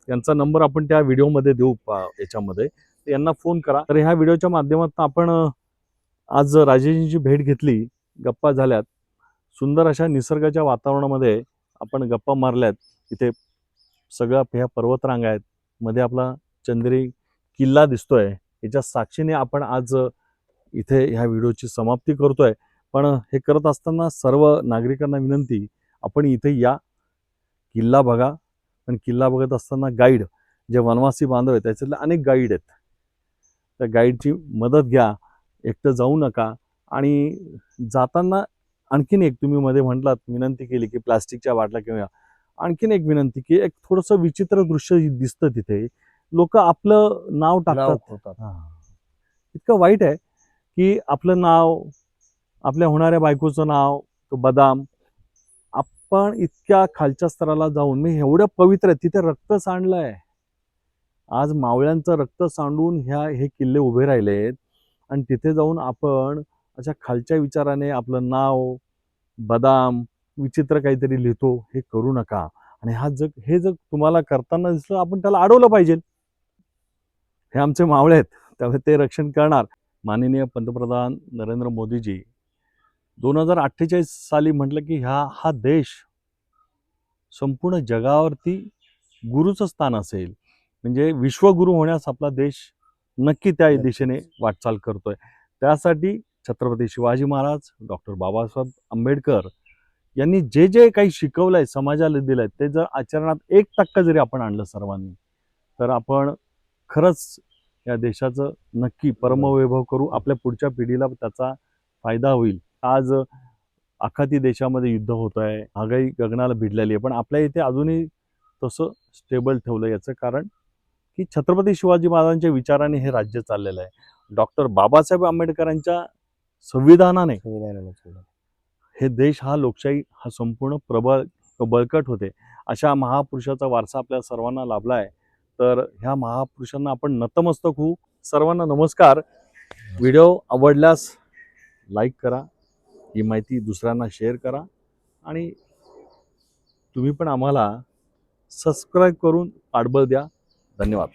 यांचा नंबर आपण त्या व्हिडिओमध्ये देऊ याच्यामध्ये, यांना फोन करा. तर ह्या व्हिडिओच्या माध्यमातून आपण आज राजेशजींची भेट घेतली, गप्पा झाल्यात, सुंदर अशा निसर्गाच्या वातावरणामध्ये आपण गप्पा मारल्यात. इथे सगळ्या ह्या पर्वतरांगा आहेत, मध्ये आपला चंद्री किल्ला दिसतोय. याच्या साक्षीने आपण आज इथे ह्या व्हिडिओची समाप्ती करतोय. पण हे करत असताना सर्व नागरिकांना विनंती, आपण इथे या, किल्ला बघा. पण किल्ला बघत असताना गाईड, जे वनवासी बांधव आहेत त्याच्यातले अनेक गाईड आहेत, त्या गाईडची मदत घ्या. एकटं जाऊ नका. आणि जाताना आणखीन एक, तुम्ही मध्ये म्हटलात, विनंती केली की प्लास्टिकच्या बाटल्या किंवा, आणखीन एक विनंती की एक थोडंसं विचित्र दृश्य दिसतं तिथे. लोक आपलं नाव टाकतात. इतकं वाईट आहे की आपलं नाव, आपल्या होणाऱ्या बायकोचं नाव, तो बदाम, आपण इतक्या खालच्या स्तराला जाऊन, मी एवढं पवित्र आहे, तिथे रक्त सांडलंय. आज मावळ्यांचं रक्त सांडून हे किल्ले उभे राहिलेत आणि तिथे जाऊन आपण अशा खालच्या विचाराने आपलं नाव, बदाम, विचित्र काहीतरी लिहितो. हे करू नका. आणि हे जग तुम्हाला करताना दिसलं, आपण त्याला अडवलं पाहिजे. हे आमचे मावळे आहेत, त्यामुळे ते रक्षण करणार. माननीय पंतप्रधान नरेंद्र मोदीजी 2048 साली म्हटलं की हा देश संपूर्ण जगावरती गुरुचं स्थान असेल, म्हणजे विश्वगुरु होण्यास आपला देश नक्की त्या दिशेने वाटचाल करतोय. त्यासाठी छत्रपती शिवाजी महाराज, डॉक्टर बाबासाहेब आंबेडकर यांनी जे काही शिकवलंय, समाजाला दिलंय, ते जर आचरणात 1% जरी आपण आणलं सर्वांनी, तर आपण खरंच या देशाचं नक्की परमवैभव करू. आपल्या पुढच्या पिढीला त्याचा फायदा होईल. आज आखाती देशामध्ये युद्ध होत आहे, महागाई गगनाला भिडलेली आहे, पण आपल्या इथे अजूनही तसं स्टेबल ठेवलं. याचं कारण की छत्रपती शिवाजी महाराजांच्या विचाराने हे राज्य चाललेलं आहे. डॉक्टर बाबासाहेब आंबेडकरांच्या संविधानाने हे देश, हा लोकशाही, हा संपूर्ण बळकट होते. अशा महापुरुषाचा वारसा आपल्या सर्वांना लाभला आहे. तर ह्या महापुरुषांना आपण नतमस्तक होऊ. सर्वांना नमस्कार. व्हिडिओ आवडल्यास लाईक करा, ही माहिती दुसऱ्यांना शेअर करा आणि तुम्ही पण आम्हाला सबस्क्राईब करून पाठबळ द्या. धन्यवाद.